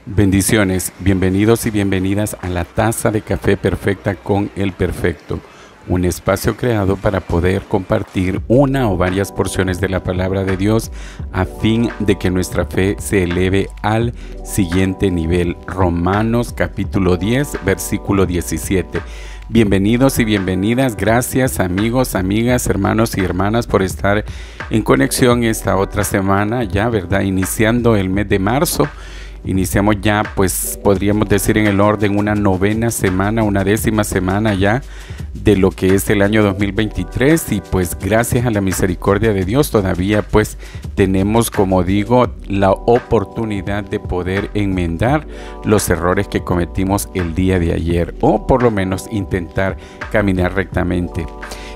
Bendiciones, bienvenidos y bienvenidas a la Taza de Café Perfecta con el Perfecto, un espacio creado para poder compartir una o varias porciones de la palabra de Dios a fin de que nuestra fe se eleve al siguiente nivel. Romanos capítulo 10, versículo 17. Bienvenidos y bienvenidas, gracias amigos, amigas, hermanos y hermanas por estar en conexión esta otra semana, ya, ¿verdad? Iniciando el mes de marzo. Iniciamos ya, pues podríamos decir en el orden, una novena semana, una décima semana ya de lo que es el año 2023 y pues gracias a la misericordia de Dios todavía pues tenemos, como digo, la oportunidad de poder enmendar los errores que cometimos el día de ayer o por lo menos intentar caminar rectamente.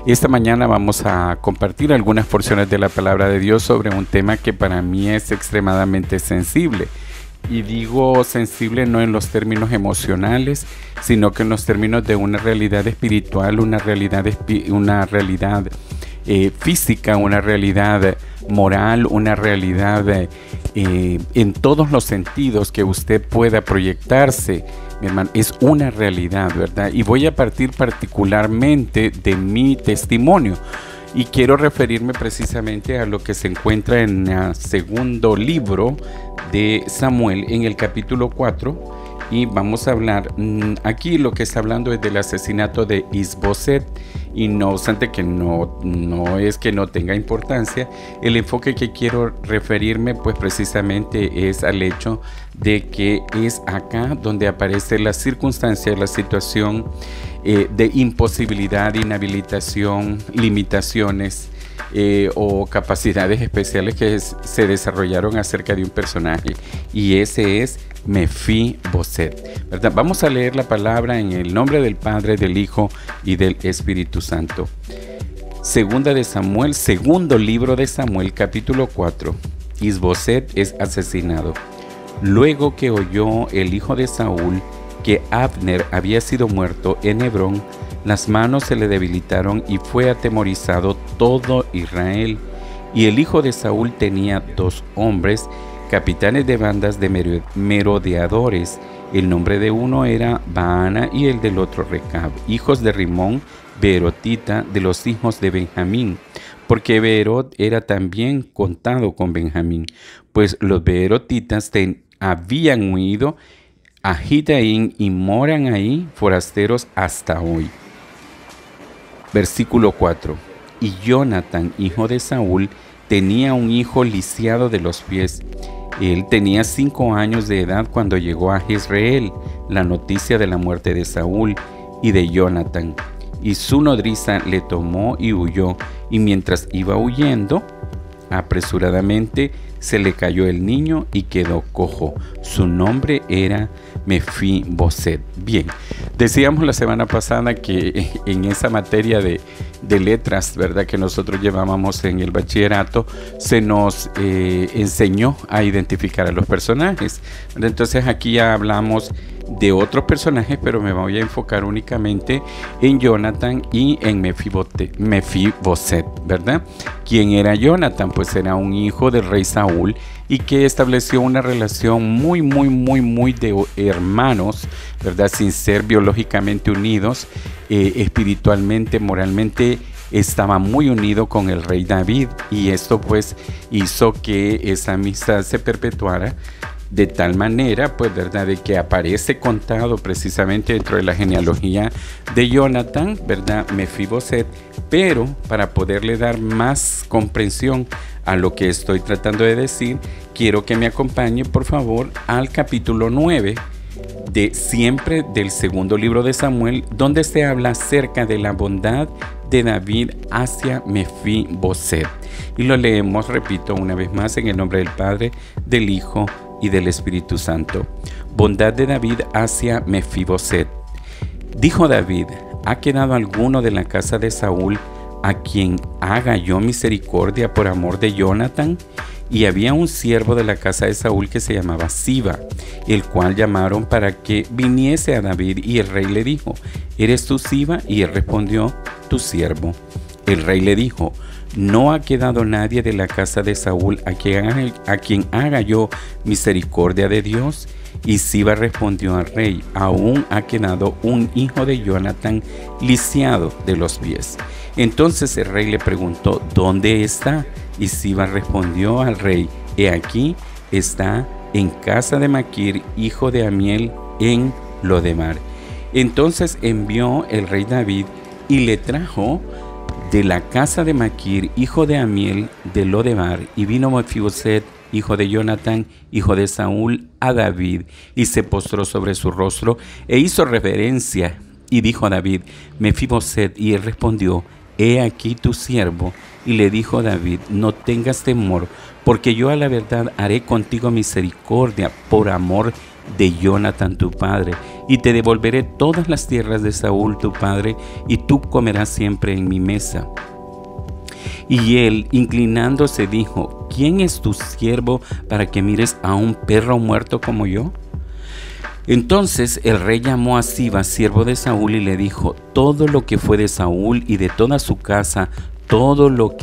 Esta mañana vamos a compartir algunas porciones de la palabra de Dios sobre un tema que para mí es extremadamente sensible. Y digo sensible no en los términos emocionales, sino que en los términos de una realidad espiritual, una realidad física, una realidad moral, una realidad en todos los sentidos que usted pueda proyectarse, mi hermano, es una realidad, ¿verdad? Y voy a partir particularmente de mi testimonio. Y quiero referirme precisamente a lo que se encuentra en el segundo libro de Samuel, en el capítulo 4. Y vamos a hablar, aquí lo que está hablando es del asesinato de Isboset. Y no obstante que no es que no tenga importancia, el enfoque que quiero referirme pues precisamente es al hecho de que es acá donde aparece la circunstancia, la situación de imposibilidad, inhabilitación, limitaciones o capacidades especiales que se desarrollaron acerca de un personaje, y ese es Mefiboset, ¿verdad? Vamos a leer la palabra en el nombre del Padre, del Hijo y del Espíritu Santo. Segunda de Samuel, segundo libro de Samuel, capítulo 4. Isboset es asesinado. Luego que oyó el hijo de Saúl que Abner había sido muerto en Hebrón, las manos se le debilitaron y fue atemorizado todo Israel. Y el hijo de Saúl tenía 2 hombres, capitanes de bandas de merodeadores. El nombre de uno era Baana y el del otro Recab, hijos de Rimón, beerotita, de los hijos de Benjamín, porque Beerot era también contado con Benjamín, pues los beerotitas habían huido a Gitaim y moran ahí forasteros hasta hoy. Versículo 4. Y Jonatán, hijo de Saúl, tenía un hijo lisiado de los pies. Él tenía 5 años de edad cuando llegó a Jezreel la noticia de la muerte de Saúl y de Jonatán. Y su nodriza le tomó y huyó, y mientras iba huyendo, apresuradamente se le cayó el niño y quedó cojo. Su nombre era Mefiboset. Bien, decíamos la semana pasada que en esa materia de letras, ¿verdad?, que nosotros llevábamos en el bachillerato, se nos enseñó a identificar a los personajes. Entonces aquí ya hablamos de otros personajes, pero me voy a enfocar únicamente en Jonatán y en Mefiboset, ¿verdad? ¿Quién era Jonatán? Pues era un hijo del rey Saúl y que estableció una relación muy de hermanos, ¿verdad? Sin ser biológicamente unidos, espiritualmente, moralmente, estaba muy unido con el rey David, y esto pues hizo que esa amistad se perpetuara de tal manera, pues, ¿verdad?, de que aparece contado precisamente dentro de la genealogía de Jonatán, ¿verdad?, Mefiboset. Pero para poderle dar más comprensión a lo que estoy tratando de decir, quiero que me acompañe, por favor, al capítulo 9 siempre del segundo libro de Samuel, donde se habla acerca de la bondad de David hacia Mefiboset. Y lo leemos, repito, una vez más, en el nombre del Padre, del Hijo y del Espíritu Santo. Bondad de David hacia Mefiboset. Dijo David: ¿ha quedado alguno de la casa de Saúl a quien haga yo misericordia por amor de Jonatán? Y había un siervo de la casa de Saúl que se llamaba Siba, el cual llamaron para que viniese a David, y el rey le dijo: ¿eres tú Siba? Y él respondió: tu siervo. El rey le dijo: no ha quedado nadie de la casa de Saúl a quien haga yo misericordia de Dios. Y Siba respondió al rey: aún ha quedado un hijo de Jonatán lisiado de los pies. Entonces el rey le preguntó: ¿dónde está? Y Siba respondió al rey: he aquí, está en casa de Maquir, hijo de Amiel, en Lodemar. Entonces envió el rey David y le trajo de la casa de Maquir, hijo de Amiel, de Lodemar, y vino Mefiboset, hijo de Jonatán, hijo de Saúl, a David, y se postró sobre su rostro, e hizo reverencia, y dijo a David: Mefiboset. Y él respondió: he aquí tu siervo. Y le dijo David: no tengas temor, porque yo a la verdad haré contigo misericordia por amor de Jonatán tu padre, y te devolveré todas las tierras de Saúl tu padre, y tú comerás siempre en mi mesa. Y él, inclinándose, dijo: ¿quién es tu siervo para que mires a un perro muerto como yo? Entonces el rey llamó a Siba, siervo de Saúl, y le dijo: todo lo que fue de Saúl y de toda su casa, todo lo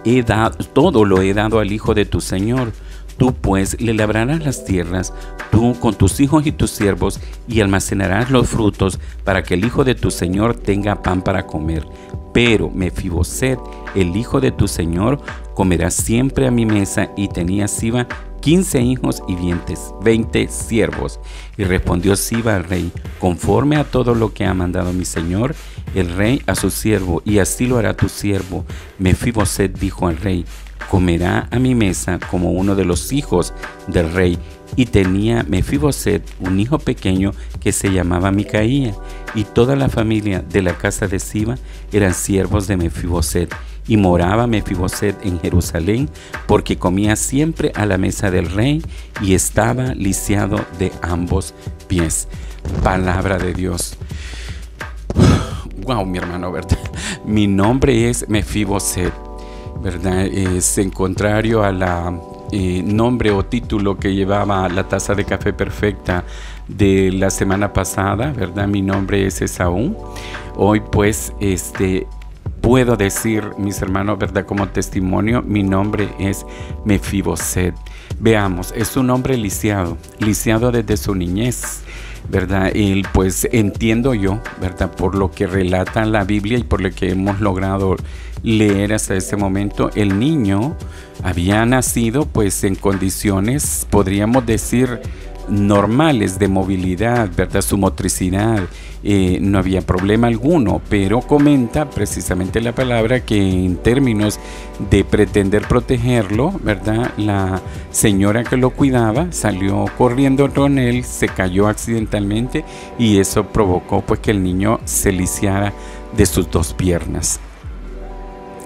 he dado al hijo de tu señor. Tú pues le labrarás las tierras, tú con tus hijos y tus siervos, y almacenarás los frutos, para que el hijo de tu señor tenga pan para comer. Pero Mefiboset, el hijo de tu señor, comerá siempre a mi mesa. Y tenía Siba 15 hijos y 20 siervos. Y respondió Siba al rey: conforme a todo lo que ha mandado mi señor el rey a su siervo, y así lo hará tu siervo. Mefiboset dijo al rey: comerá a mi mesa como uno de los hijos del rey. Y tenía Mefiboset un hijo pequeño que se llamaba Micaía, y toda la familia de la casa de Siba eran siervos de Mefiboset. Y moraba Mefiboset en Jerusalén, porque comía siempre a la mesa del rey, y estaba lisiado de ambos pies. Palabra de Dios. Wow, mi hermano, ¿verdad? Mi nombre es Mefiboset, ¿verdad? Es en contrario a la nombre o título que llevaba la taza de café perfecta de la semana pasada, ¿verdad? Mi nombre es Esaú. Hoy pues puedo decir, mis hermanos, ¿verdad? Como testimonio, mi nombre es Mefiboset. Veamos, es un hombre lisiado desde su niñez, ¿verdad? Y pues entiendo yo, ¿verdad? Por lo que relata la Biblia y por lo que hemos logrado leer hasta ese momento, el niño había nacido pues en condiciones, podríamos decir, normales de movilidad, ¿verdad? Su motricidad, no había problema alguno, pero comenta precisamente la palabra que en términos de pretender protegerlo, ¿verdad? La señora que lo cuidaba salió corriendo con él, se cayó accidentalmente, y eso provocó pues que el niño se lisiara de sus dos piernas.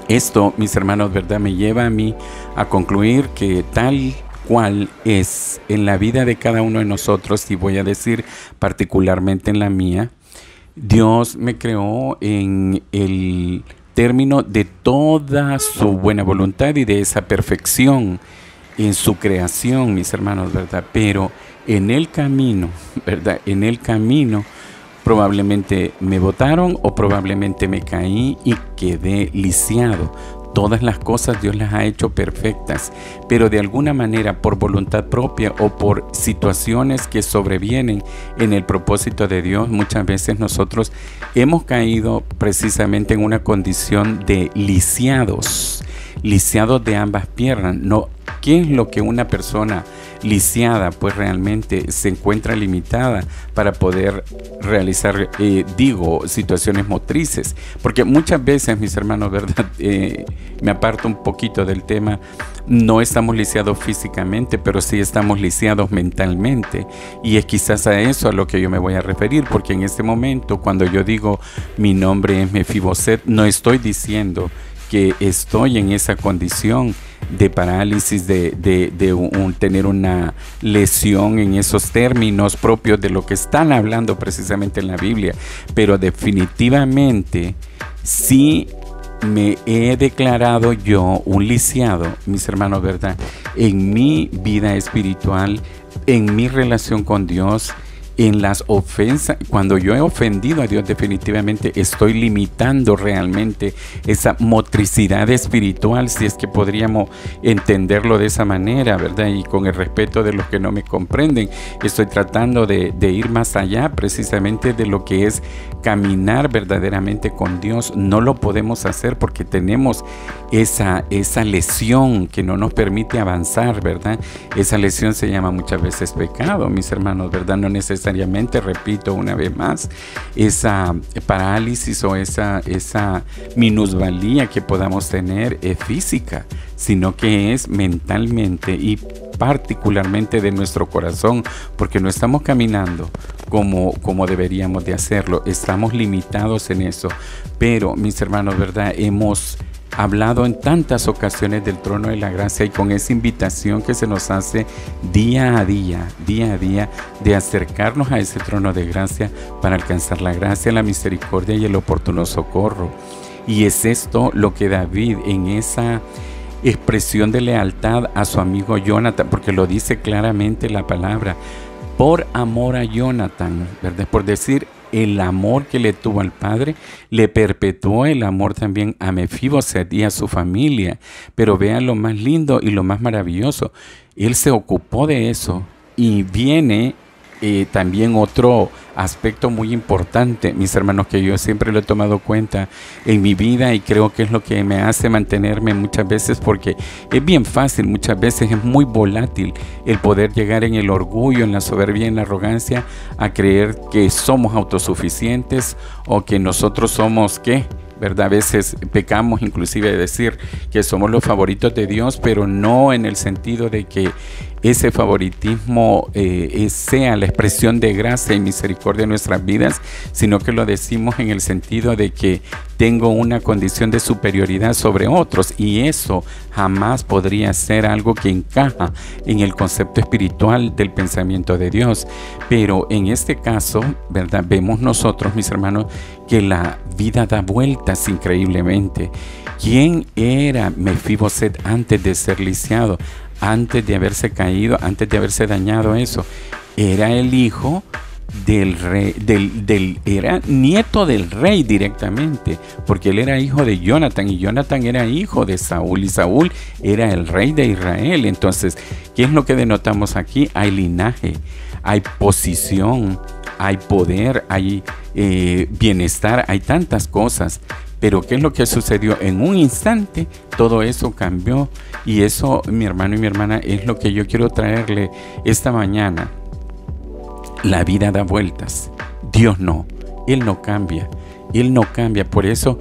Esto, mis hermanos, ¿verdad? Me lleva a mí a concluir que tal cual es en la vida de cada uno de nosotros, y voy a decir particularmente en la mía, Dios me creó en el término de toda su buena voluntad y de esa perfección en su creación, mis hermanos, ¿verdad? Pero en el camino, ¿verdad? En el camino probablemente me botaron o probablemente me caí y quedé lisiado. Todas las cosas Dios las ha hecho perfectas, pero de alguna manera, por voluntad propia o por situaciones que sobrevienen en el propósito de Dios, muchas veces nosotros hemos caído precisamente en una condición de lisiados de ambas piernas. No, ¿qué es lo que una persona lisiada pues realmente se encuentra limitada para poder realizar, situaciones motrices? Porque muchas veces, mis hermanos, ¿verdad? Me aparto un poquito del tema. No estamos lisiados físicamente, pero sí estamos lisiados mentalmente, y es quizás a eso a lo que yo me voy a referir, porque en este momento, cuando yo digo mi nombre es Mefiboset, no estoy diciendo que estoy en esa condición de parálisis, de tener una lesión en esos términos propios de lo que están hablando precisamente en la Biblia, pero definitivamente sí me he declarado yo un lisiado, mis hermanos, ¿verdad? En mi vida espiritual, en mi relación con Dios, en las ofensas, cuando yo he ofendido a Dios, definitivamente estoy limitando realmente esa motricidad espiritual, si es que podríamos entenderlo de esa manera, ¿verdad? Y con el respeto de los que no me comprenden, estoy tratando de ir más allá precisamente de lo que es caminar verdaderamente con Dios. No lo podemos hacer porque tenemos esa lesión que no nos permite avanzar, ¿verdad? Esa lesión se llama muchas veces pecado, mis hermanos, ¿verdad? No necesariamente, repito una vez más, esa parálisis o esa minusvalía que podamos tener es física, sino que es mentalmente y particularmente de nuestro corazón, porque no estamos caminando como deberíamos de hacerlo, estamos limitados en eso. Pero mis hermanos, ¿verdad? Hemos hablado en tantas ocasiones del trono de la gracia y con esa invitación que se nos hace día a día, de acercarnos a ese trono de gracia para alcanzar la gracia, la misericordia y el oportuno socorro. Y es esto lo que David, en esa expresión de lealtad a su amigo Jonathan, porque lo dice claramente la palabra, por amor a Jonathan, ¿verdad? Por decir, el amor que le tuvo al padre, le perpetuó el amor también a Mefiboset y a su familia. Pero vean lo más lindo y lo más maravilloso, él se ocupó de eso. Y viene también otro aspecto muy importante, mis hermanos, que yo siempre lo he tomado cuenta en mi vida y creo que es lo que me hace mantenerme muchas veces, porque es bien fácil, muchas veces es muy volátil el poder llegar en el orgullo, en la soberbia, en la arrogancia, a creer que somos autosuficientes o que nosotros somos, ¿qué?, ¿verdad? A veces pecamos inclusive de decir que somos los favoritos de Dios, pero no en el sentido de que ese favoritismo sea la expresión de gracia y misericordia en nuestras vidas, sino que lo decimos en el sentido de que tengo una condición de superioridad sobre otros, y eso jamás podría ser algo que encaja en el concepto espiritual del pensamiento de Dios. Pero en este caso, ¿verdad?, vemos nosotros, mis hermanos, que la vida da vueltas increíblemente. ¿Quién era Mefiboset antes de ser lisiado? Antes de haberse caído, antes de haberse dañado eso? Era el hijo del rey, era nieto del rey directamente, porque él era hijo de Jonathan y Jonathan era hijo de Saúl y Saúl era el rey de Israel. Entonces, ¿qué es lo que denotamos aquí? Hay linaje, hay posición, hay poder, hay bienestar, hay tantas cosas. Pero ¿qué es lo que sucedió? En un instante todo eso cambió, y eso, mi hermano y mi hermana, es lo que yo quiero traerle esta mañana. La vida da vueltas, Dios no, Él no cambia. Él no cambia. Por eso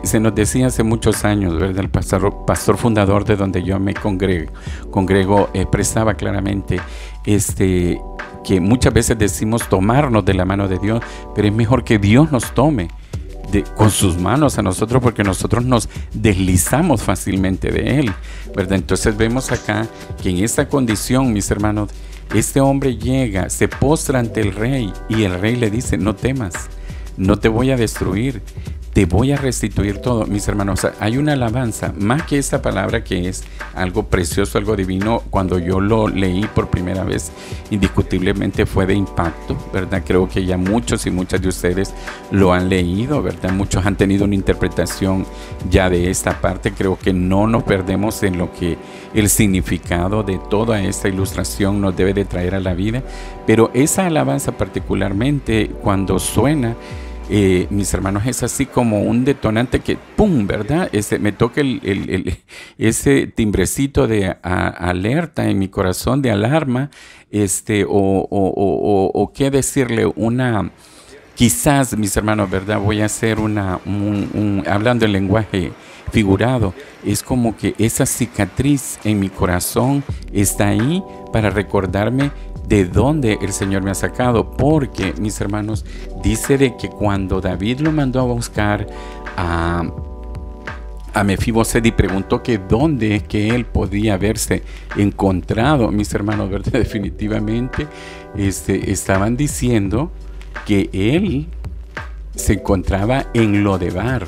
se nos decía hace muchos años, ¿verdad? El pastor fundador de donde yo me congrego expresaba claramente que muchas veces decimos tomarnos de la mano de Dios, pero es mejor que Dios nos tome con sus manos a nosotros, porque nosotros nos deslizamos fácilmente de Él, ¿verdad? Entonces vemos acá que en esta condición, mis hermanos, este hombre llega, se postra ante el rey, y el rey le dice: no temas, no te voy a destruir, te voy a restituir todo. Mis hermanos, hay una alabanza, más que esta palabra, que es algo precioso, algo divino. Cuando yo lo leí por primera vez, indiscutiblemente fue de impacto, ¿verdad? Creo que ya muchos y muchas de ustedes lo han leído, ¿verdad? Muchos han tenido una interpretación ya de esta parte. Creo que no nos perdemos en lo que el significado de toda esta ilustración nos debe de traer a la vida. Pero esa alabanza particularmente, cuando suena, mis hermanos, es así como un detonante que ¡pum!, ¿verdad? Me toca ese timbrecito de alerta en mi corazón, de alarma, o qué decirle, quizás, mis hermanos, ¿verdad? Voy a hacer hablando en lenguaje figurado, es como que esa cicatriz en mi corazón está ahí para recordarme de dónde el Señor me ha sacado. Porque, mis hermanos, dice de que cuando David lo mandó a buscar a Mefiboset y preguntó que dónde es que él podía haberse encontrado, mis hermanos, ¿verdad? Definitivamente estaban diciendo que él se encontraba en Lodebar,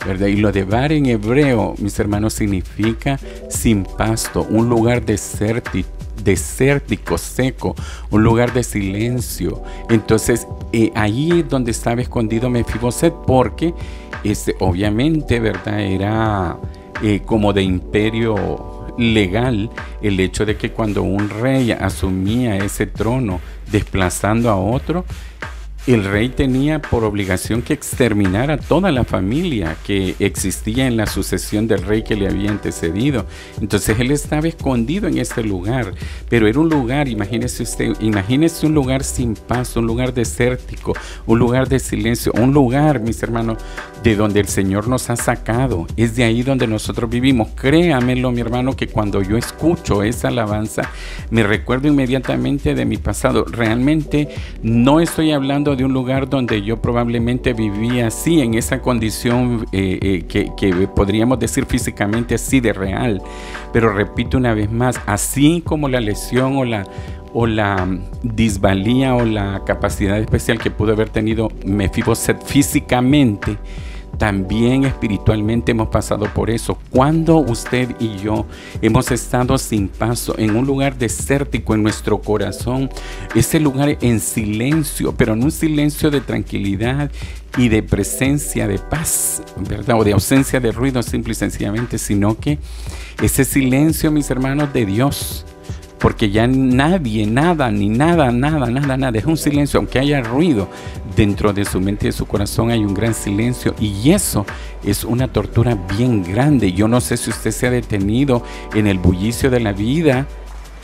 ¿verdad? Y Lodebar en hebreo, mis hermanos, significa sin pasto, un lugar desértico, desértico, seco, un lugar de silencio. Entonces ahí es donde estaba escondido Mefiboset, porque obviamente, ¿verdad? Era como de imperio legal el hecho de que cuando un rey asumía ese trono desplazando a otro, el rey tenía por obligación que exterminar a toda la familia que existía en la sucesión del rey que le había antecedido. Entonces él estaba escondido en este lugar, pero era un lugar, imagínese usted, imagínese un lugar sin paz, un lugar desértico, un lugar de silencio, un lugar, mis hermanos, de donde el Señor nos ha sacado. Es de ahí donde nosotros vivimos. Créamelo, mi hermano, que cuando yo escucho esa alabanza, me recuerdo inmediatamente de mi pasado. Realmente no estoy hablando de un lugar donde yo probablemente vivía así, en esa condición que podríamos decir físicamente así de real. Pero repito una vez más, así como la lesión o la disvalía o la capacidad especial que pudo haber tenido Mefiboset físicamente, también espiritualmente hemos pasado por eso. Cuando usted y yo hemos estado sin paso, en un lugar desértico en nuestro corazón, ese lugar en silencio, pero no un silencio de tranquilidad y de presencia de paz, ¿verdad? O de ausencia de ruido, simple y sencillamente, sino que ese silencio, mis hermanos, de Dios. Porque ya nadie, nada, es un silencio, aunque haya ruido dentro de su mente y de su corazón, hay un gran silencio, y eso es una tortura bien grande. Yo no sé si usted se ha detenido en el bullicio de la vida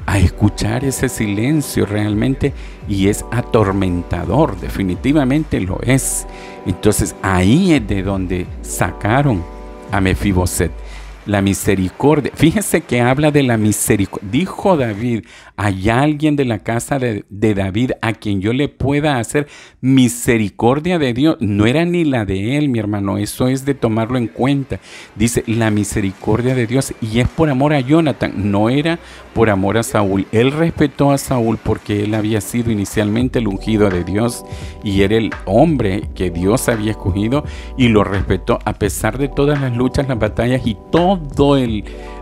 a escuchar ese silencio realmente, y es atormentador, definitivamente lo es. Entonces ahí es de donde sacaron a Mefiboset. La misericordia, fíjese que habla de la misericordia. Dijo David: ¿hay alguien de la casa de David a quien yo le pueda hacer misericordia de Dios? No era ni la de él, mi hermano, eso es de tomarlo en cuenta. Dice la misericordia de Dios, y es por amor a Jonathan, no era por amor a Saúl. Él respetó a Saúl porque él había sido inicialmente el ungido de Dios y era el hombre que Dios había escogido, y lo respetó a pesar de todas las luchas, las batallas y todo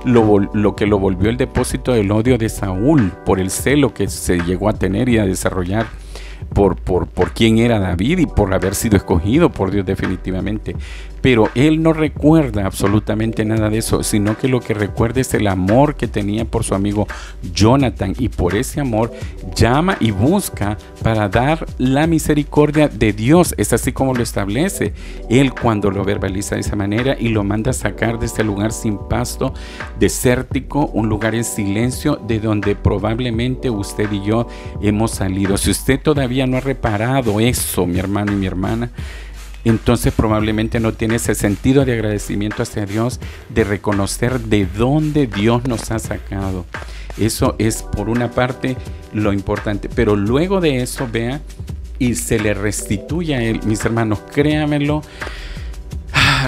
lo que lo volvió el depósito del odio de Saúl, por el celo que se llegó a tener y a desarrollar por quién era David y por haber sido escogido por Dios definitivamente. Pero él no recuerda absolutamente nada de eso, sino que lo que recuerda es el amor que tenía por su amigo Jonathan, y por ese amor llama y busca para dar la misericordia de Dios. Es así como lo establece él cuando lo verbaliza de esa manera y lo manda a sacar de este lugar sin pasto, desértico, un lugar en silencio de donde probablemente usted y yo hemos salido. Si usted todavía no ha reparado eso, mi hermano y mi hermana, entonces probablemente no tiene ese sentido de agradecimiento hacia Dios, de reconocer de dónde Dios nos ha sacado. Eso es por una parte lo importante, pero luego de eso, vea, y se le restituye a él, mis hermanos, créamelo.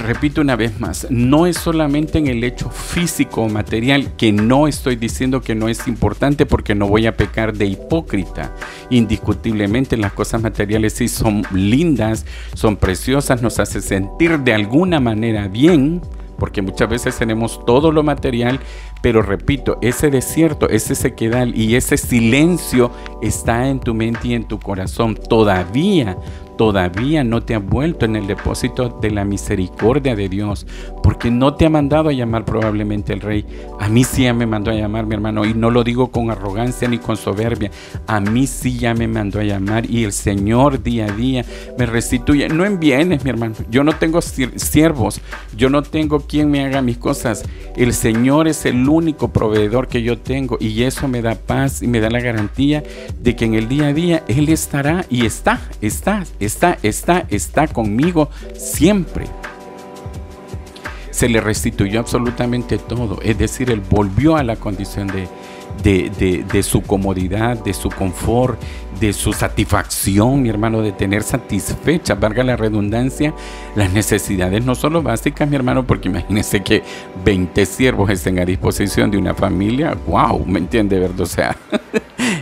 Repito una vez más, no es solamente en el hecho físico o material, que no estoy diciendo que no es importante, porque no voy a pecar de hipócrita. Indiscutiblemente las cosas materiales sí son lindas, son preciosas, nos hace sentir de alguna manera bien, porque muchas veces tenemos todo lo material, pero repito, ese desierto, ese sequedal y ese silencio está en tu mente y en tu corazón. Todavía no te has vuelto en el depósito de la misericordia de Dios, porque no te ha mandado a llamar probablemente el rey. A mí sí ya me mandó a llamar, mi hermano, y no lo digo con arrogancia ni con soberbia. A mí sí ya me mandó a llamar, y el Señor día a día me restituye, no en bienes, mi hermano. Yo no tengo siervos, yo no tengo quien me haga mis cosas. El Señor es el único proveedor que yo tengo, y eso me da paz y me da la garantía de que en el día a día Él estará y está conmigo siempre. Se le restituyó absolutamente todo, es decir, él volvió a la condición de su comodidad, de su confort, de su satisfacción, mi hermano, de tener satisfecha, valga la redundancia, las necesidades no solo básicas, mi hermano, porque imagínense que 20 siervos estén a disposición de una familia. Wow, ¿me entiende, verdad? O sea,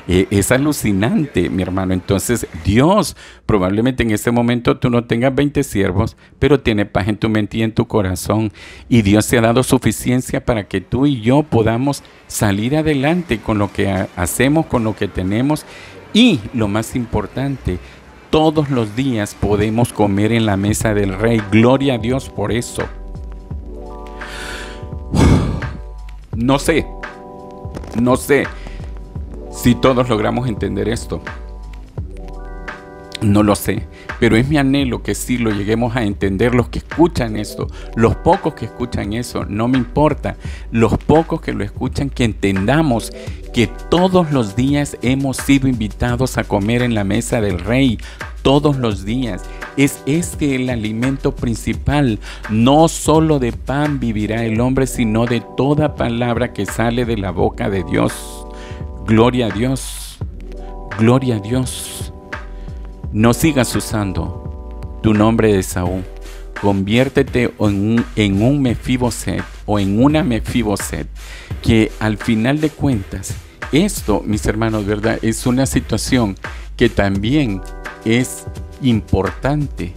Es alucinante, mi hermano. Entonces, Dios, probablemente en este momento tú no tengas 20 siervos, pero tiene paz en tu mente y en tu corazón. Y Dios te ha dado suficiencia para que tú y yo podamos salir adelante con lo que hacemos, con lo que tenemos. Y lo más importante, todos los días podemos comer en la mesa del Rey. Gloria a Dios por eso. No sé si todos logramos entender esto. No lo sé, pero es mi anhelo que sí lo lleguemos a entender, los que escuchan esto, los pocos que escuchan eso, no me importa, los pocos que lo escuchan, que entendamos que todos los días hemos sido invitados a comer en la mesa del Rey, todos los días. Es este el alimento principal. No solo de pan vivirá el hombre, sino de toda palabra que sale de la boca de Dios. Gloria a Dios, gloria a Dios. No sigas usando tu nombre de Saúl. Conviértete en un Mefiboset o en una Mefiboset, que al final de cuentas, esto, mis hermanos, ¿verdad? Es una situación que también es importante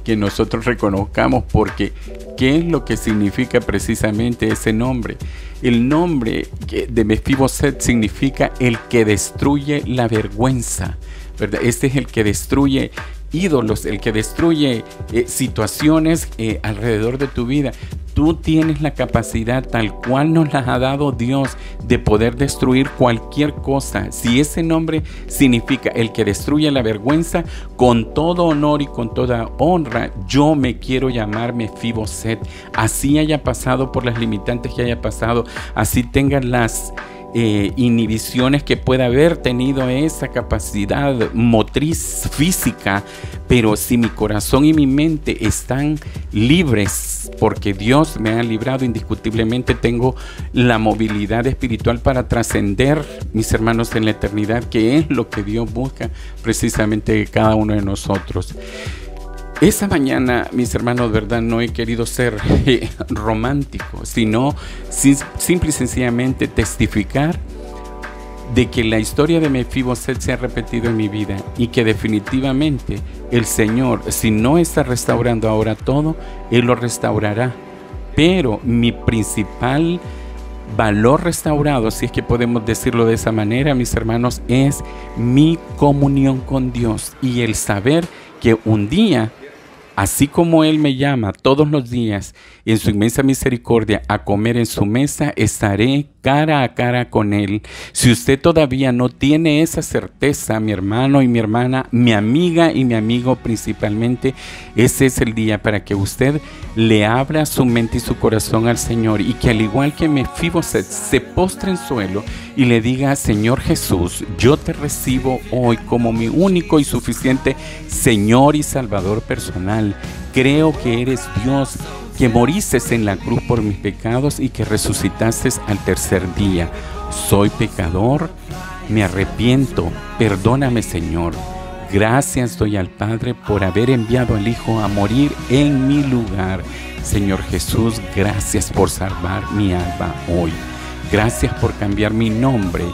que nosotros reconozcamos, porque ¿qué es lo que significa precisamente ese nombre? El nombre de Mefiboset significa el que destruye la vergüenza, ¿verdad? Este es el que destruye ídolos, el que destruye situaciones alrededor de tu vida. Tú tienes la capacidad, tal cual nos la ha dado Dios, de poder destruir cualquier cosa. Si ese nombre significa el que destruye la vergüenza, con todo honor y con toda honra, yo me quiero llamar Mefiboset. Así haya pasado por las limitantes que haya pasado, así tengan las inhibiciones que pueda haber tenido esa capacidad motriz física, pero si mi corazón y mi mente están libres, porque Dios me ha librado indiscutiblemente, tengo la movilidad espiritual para trascender, mis hermanos, en la eternidad, que es lo que Dios busca precisamente de cada uno de nosotros. Esa mañana, mis hermanos, ¿verdad? No he querido ser romántico, sino simple y sencillamente testificar de que la historia de Mefiboset se ha repetido en mi vida y que definitivamente el Señor, si no está restaurando ahora todo, Él lo restaurará. Pero mi principal valor restaurado, si es que podemos decirlo de esa manera, mis hermanos, es mi comunión con Dios y el saber que un día, así como Él me llama todos los días en su inmensa misericordia a comer en su mesa, estaré cara a cara con Él. Si usted todavía no tiene esa certeza, mi hermano y mi hermana, mi amiga y mi amigo principalmente, ese es el día para que usted le abra su mente y su corazón al Señor, y que al igual que Mefiboset se postre en suelo y le diga: Señor Jesús, yo te recibo hoy como mi único y suficiente Señor y Salvador personal. Creo que eres Dios, que moriste en la cruz por mis pecados y que resucitaste al tercer día. Soy pecador, me arrepiento, perdóname, Señor. Gracias doy al Padre por haber enviado al Hijo a morir en mi lugar. Señor Jesús, gracias por salvar mi alma hoy. Gracias por cambiar mi nombre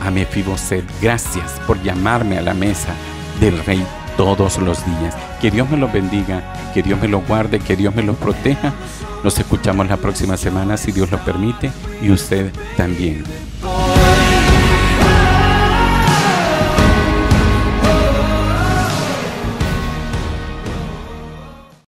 a Mefiboset. Gracias por llamarme a la mesa del Rey todos los días. Que Dios me los bendiga, que Dios me los guarde, que Dios me los proteja. Nos escuchamos la próxima semana, si Dios lo permite, y usted también.